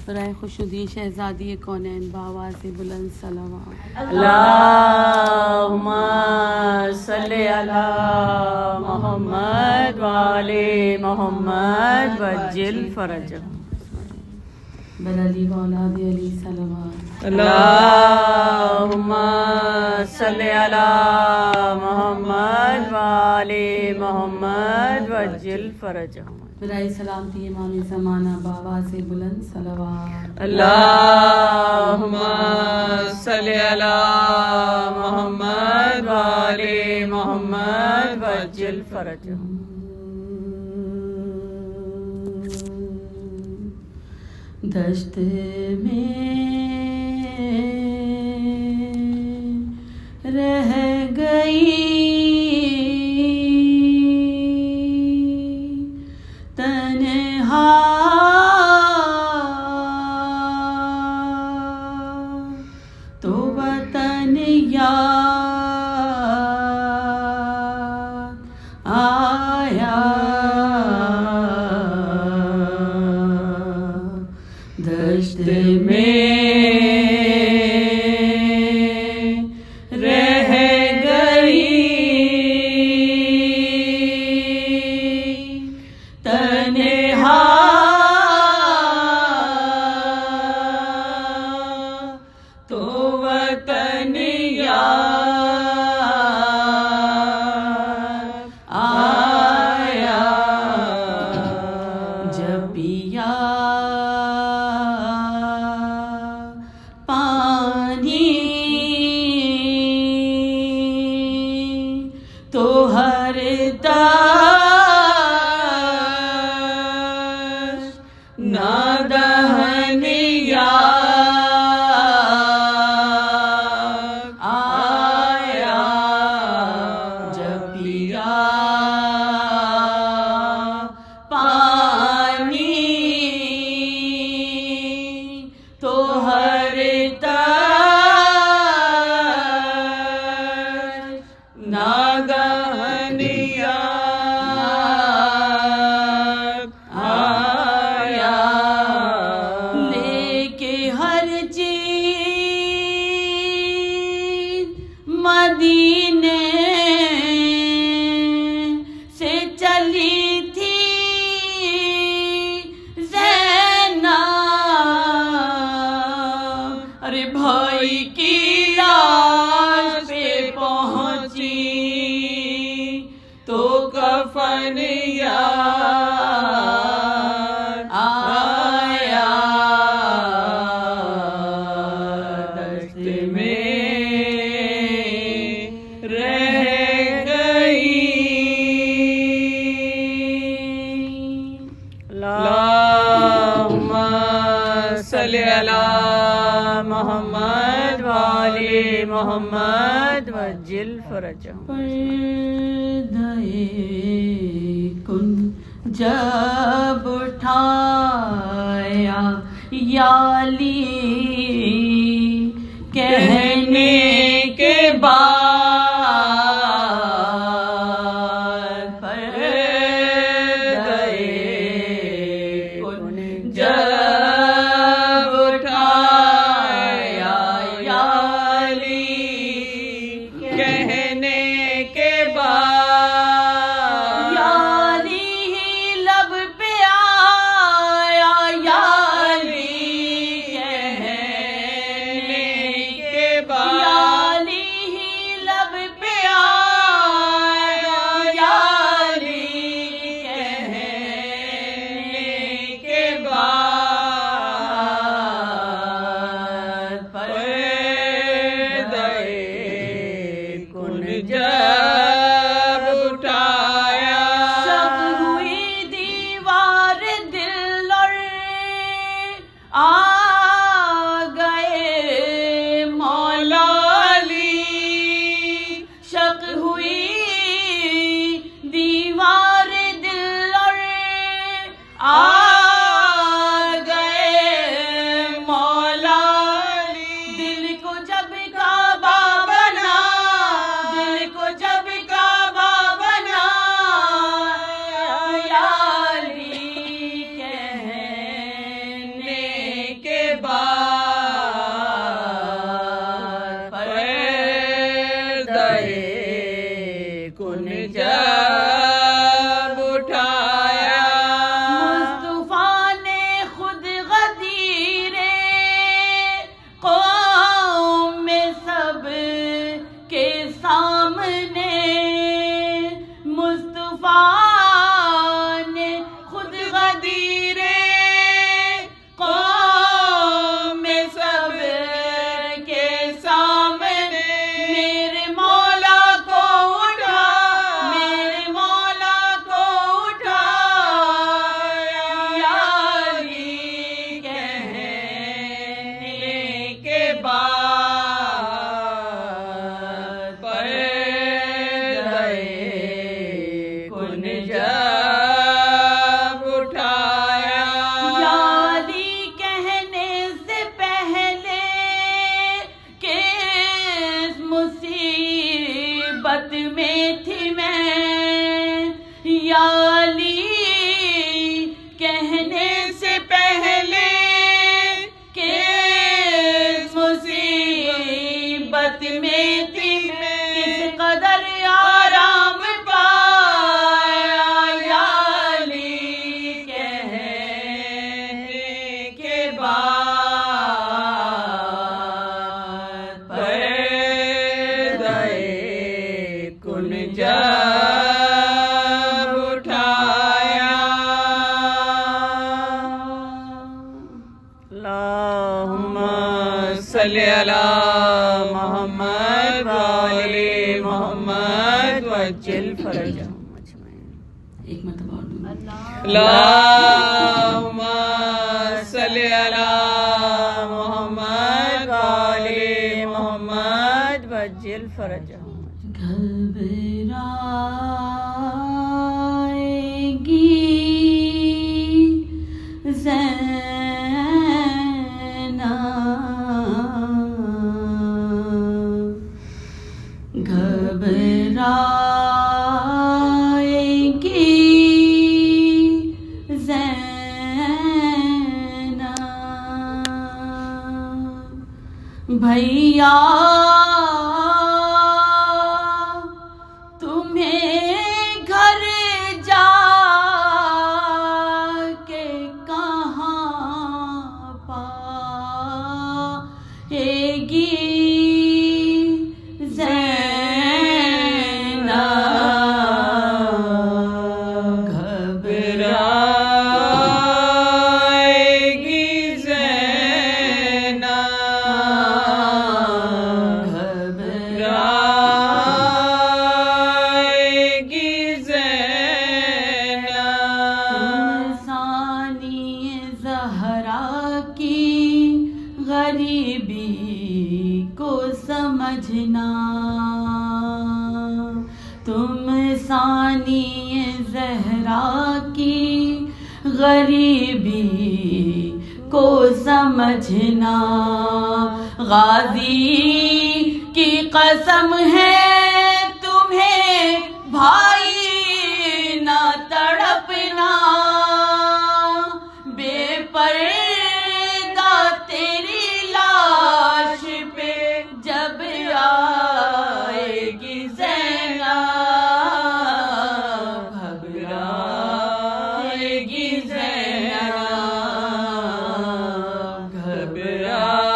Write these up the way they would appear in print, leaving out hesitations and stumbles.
برائے خوشنودی شہزادی کونین بآواز بلند صلوات. اللہم صلی علی محمد وآل محمد وعجل فرجہم. برعلی و اولاد علی صلوات. اللہم صلی علی محمد وآل محمد وعجل فرجہم. برائے سلامتی امام زمانہ بآواز بلند صلوات. اللہم صلی علی محمد وآل محمد وعجل فرجہم. دشت میں رہ گئی تنہا تو وطن یاد آیا. دشت میں رہ گئی تنہا تو وطن یاد آیا. جب پیا پانی تو ہر تاش نادہن یاد آیا. جب پیا پانی تو ہر تاش ناگہن یاد آیا. لے کے ہر چیز مدینے سے چلی تھی زینب. ارے بھائی کی لاش پہ پہنچی تو کفن یاد آیا. دشت میں رہ گئی. اللہم صلی علی محمد وآل محمد وعجل فرجہم. پردے کن جب اٹھایا یا علی کہنے کے بعد پردے کن جب اٹھایا یا علی کہنے کے بعد یا علی ہی لب پہ آیا. یا علی کہنے کے بعد یا علی ہی لب پہ آیا. یا علی کہنے کے بعد پردے کن جب اٹھایا شب ہوئی دیوار دل اور آ گئے مولا علی. شب ہوئی دیوار دل اور آ گئے مولا علی. دل کو جب کعبہ بنا دل کو جب کعبہ بنا یا علی کہنے اللهم صل على محمد وآل محمد وعجل فرجهم أجمعين. ایک مرتبہ اور دوں. اللهم صل على محمد وآل محمد وعجل فرجهم. گھبرائے گی زینب، گھبرائے گی زینب، بھیا تم ثانی زہرا کی غریبی کو سمجھنا، غازی کی قسم ہے تمہیں بھائی نہ تڑپنا، بے پردہ تیری لاش پہ جب آئے گی زینب، گھبرائے گی زینب،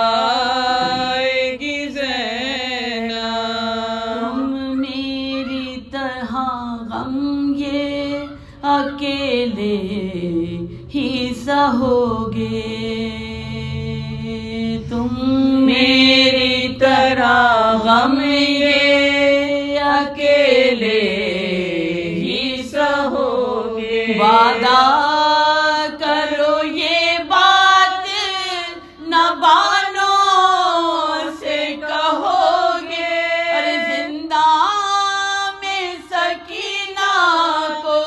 گھبرائے گی زینب. تم میری طرح غم یہ اکیلے ہی سہو گے، تم میری طرح غم یہ اکیلے ہی سہو گے. وعدہ کرو یہ بات نہ بانوں سے کہو گے، ارے زندہ میں سکینہ کو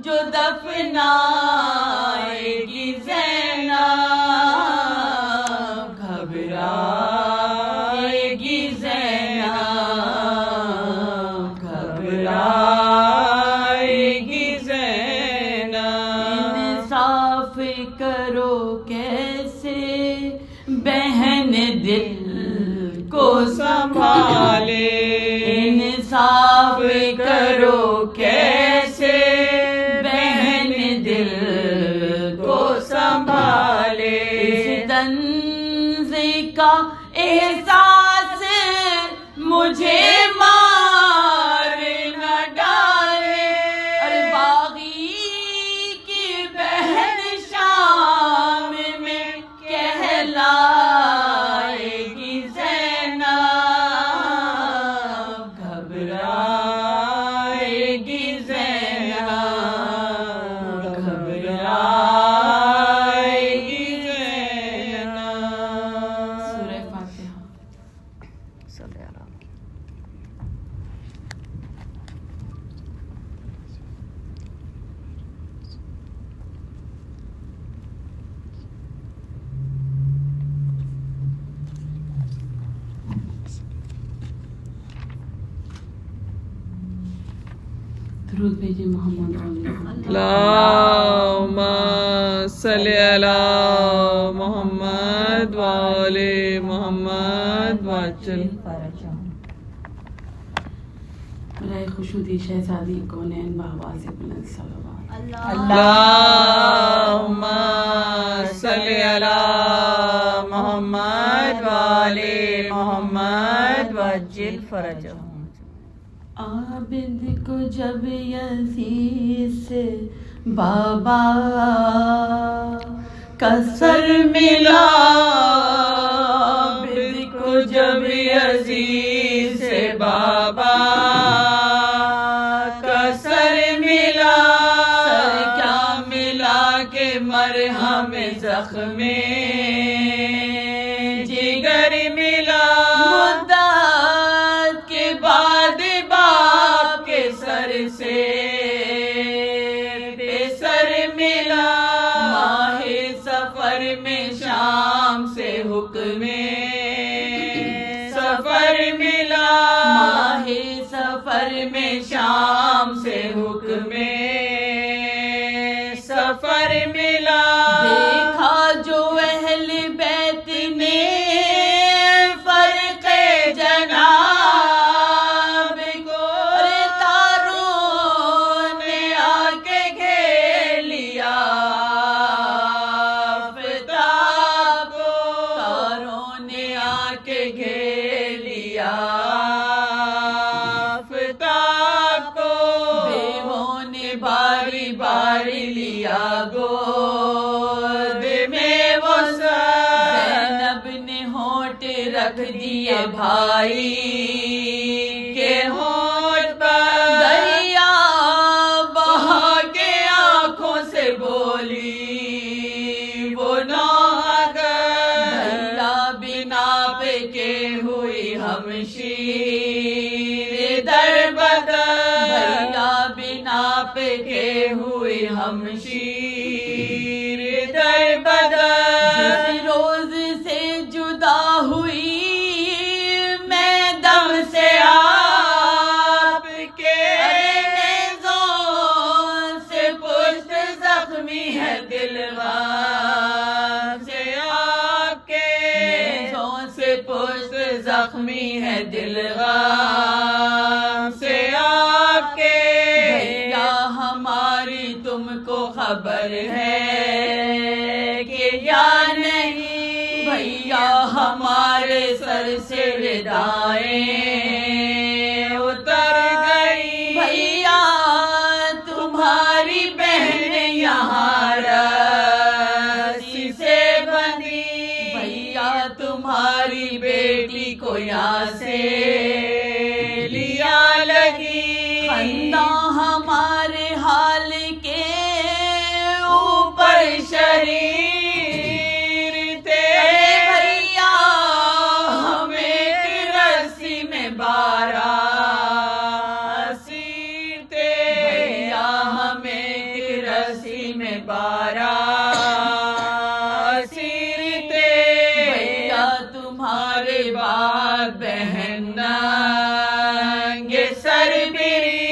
جو دفنائے گی زینب، گھبرائے گی زینب، گھبرائے گی زینب. انصاف کرو کیسے بہن دل کو سنبھالے، انصاف کرو کیسے بہن دل کو سنبھالے. اس طنز کا احساس مجھے مار نہ ڈالے، ارے باغی کی بہن شام میں کہلائے گی زینب، گھبرائے گی زینب، گھبرائے گی زینب. سورہ فاتحہ. صلی اللہ. درود بھیجیے محمد علیہ. اللهم صل على محمد وآل محمد وعجل فرجهم. برائے خوشنودی شہزادی کونین بآواز بلند صلوات. اللهم صل على محمد وآل محمد وعجل فرجهم. عابد کو جب یزید سے بابا کسر ملا عابد کو جب عزیز سے بابا کسر ملا سر کیا ملا کہ مرہم زخم جگر ملا مدت کے بعد باپ کے سر سے بے سر ملا ماہ سفر میں شام سے حکم سفر ملا ماہ سفر میں شام سے حکم سفر ملا دیکھا جو اہل بیت نے فرق جناب کو تاروں نے آ کے گھیر لیا آفتاب کو تاروں نے آ کے گھیر لیا آفتاب کو بیووں نے باری باری لیا گود میں وہ زینب نے ہونٹ رکھ دیے بھائی کے ہونٹ پر دریا بہا کے آنکھوں سے بولی وہ ناگر بھیا بنا پہ کے ہوئی ہم شیر در بدر بھیا بنا پہ کے ہوئی ہم شیر در بدر جس روز سے جدا ہوئی میں دم سے آپ کے نیزوں سے پشت زخمی ہے دلغام سے آپ کے نیزوں سے پشت زخمی ہے دلغام سے آپ کے بھیا ہماری تم کو خبر ہے کہ یا نہیں بھیا ہمارے سر سے ردائیں اتر گئی بھیا تمہاری بہن یہاں رسی سے بندھی بھیا تمہاری بیٹی کو یہاں سے لیا لگی خندہ ہمارے حال کے اوپر شریر تھے بھیا ہم ایک رسی میں 12 اسیر تھے بھیا ہم ایک رسی میں 12 اسیر تھے بھیا تمہارے باپ بہن ننگے سر بری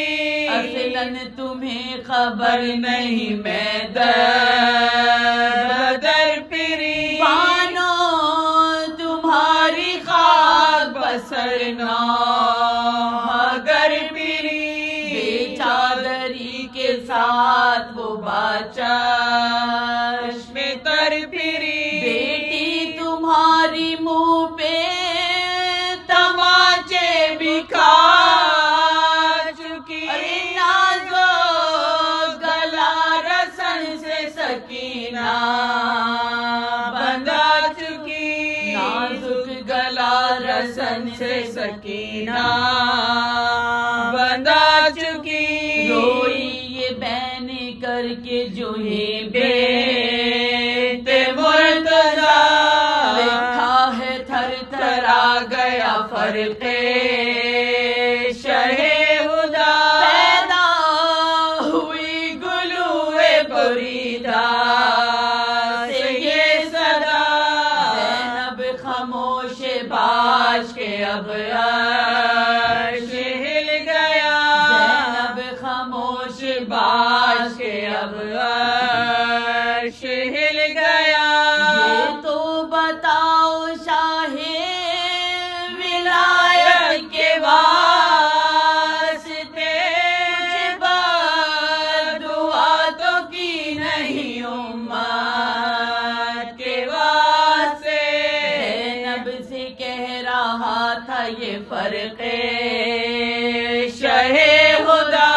اصلاً تمہیں خبر نہیں میں در پری بانو تمہاری خاک بسر نہ مگر پری بے چادری کے ساتھ وہ باچش میں تر پری بیٹی تمہاری منہ پہ تماچے بھی کھا چکی نازو گلا رسن سے سکینہ بندھا چکی نازک گلا رسن سے سکینہ بندھا چکی روئی یہ بین کر کے جو ہی بیت مرتضیٰ لکھا ہے تھر تھر آ گیا فرقے شہ ہدا پیدا ہوئی گلوئے بریدہ سے یہ صدا زینب خاموش باش کے اب عرش ہل گیا زینب خاموش باش کے اب عرش ہل گیا یہ تو بتاؤ شاہ ولایت کے واسطے کچھ بدعا تو کی نہیں امت کے واسطے زینب سے کہہ رہا تھا یہ فرق شہ خدا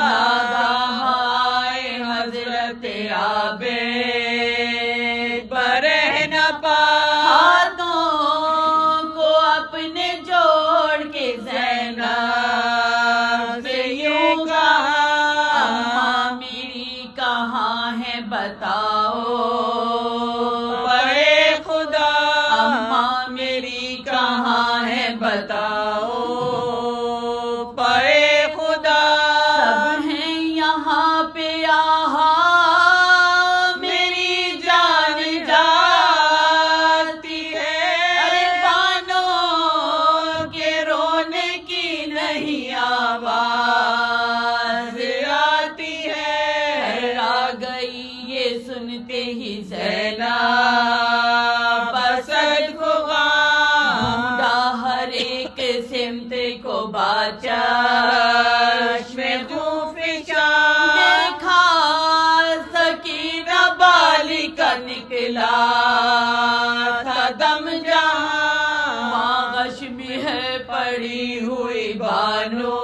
ناگاہ آئے حضرت عابد پا ہاتھوں کو اپنے جوڑ کے زینب سے یوں کہا اماں میری کہاں ہے بتاؤ بڑے خدا اماں میری کہاں ہے بتاؤ بڑے خدا سب ہیں یہاں پہ آہا میری جان جاتی ہے ارے بانوں کے رونے کی نہیں آواز آتی ہے آ گئی یہ سنتے ہی زینب بسد کو ڈھونڈا ہر ایک سمت کو باچش میں خوفشان دیکھا سکینہ بالی کا نکلا تھا دم جہاں ماغش میں ہے پڑی ہوئی بانو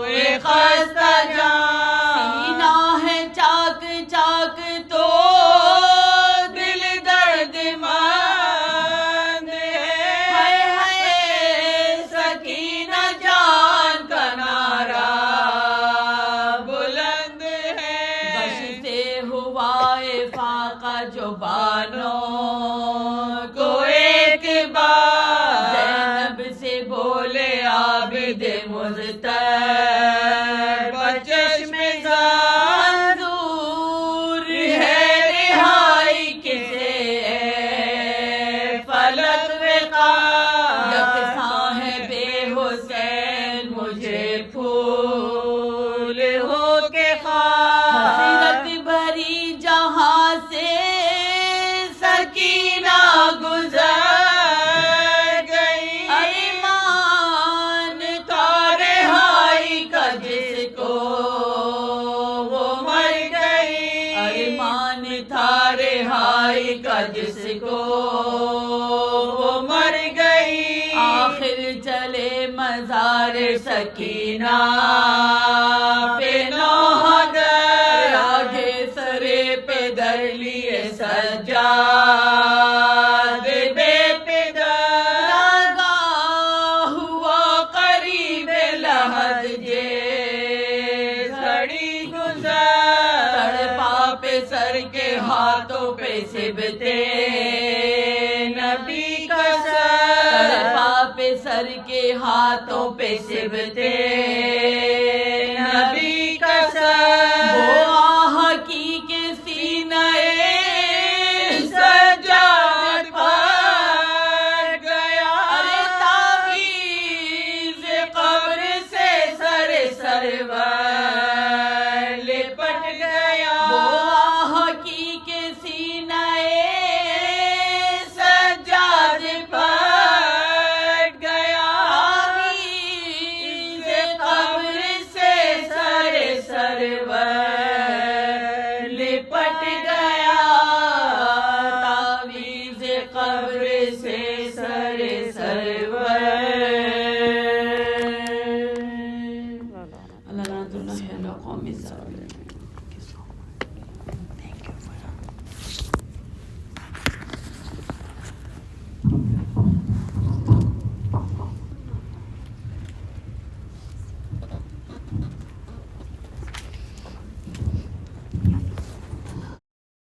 ایک خستہ جان سینہ ہے چاک چاک تو دل درد مند ہے سکینہ جان کا نعرہ بلند ہے غش سے ہوا فاقہ جو بانوں کو ایک بار زینب سے بولے عابد مضطر بچشم منظور ہے رہائی کسے فلک وقار یکساں ہے بے حسین مجھے پھول ہو کے خواہ حسرت بھری جہاں سے سکینہ گزر گئی ایمان کا رہائی کا جس کو وہ مر گئی ایمان تھا رہائی کا جس کو وہ مر گئی آخر چلے مزار سکینہ پہ نوحگر آگے سرے پہ در لیے سجاد بے پدر لگا ہوا قریب لحد جے سڑی گزر تڑپا پہ سر کے ہاتھوں پہ سبتے نبی کا سر تڑپا پہ سر کے ہاتھوں پہ سبتے نبی کا سر وہ آہ کی کے سینہ سجاد پر گیا ارے تعویذ قبر سے سر سرور لپٹ گیا وہ آہ کی کے سینہ سجاد پر گیا تعویذ قبر سے سر سرور لپٹ گیا تعویذ قبر سے سر سرور اللہ رحمۃ اللہ علیہ قوم الظالمین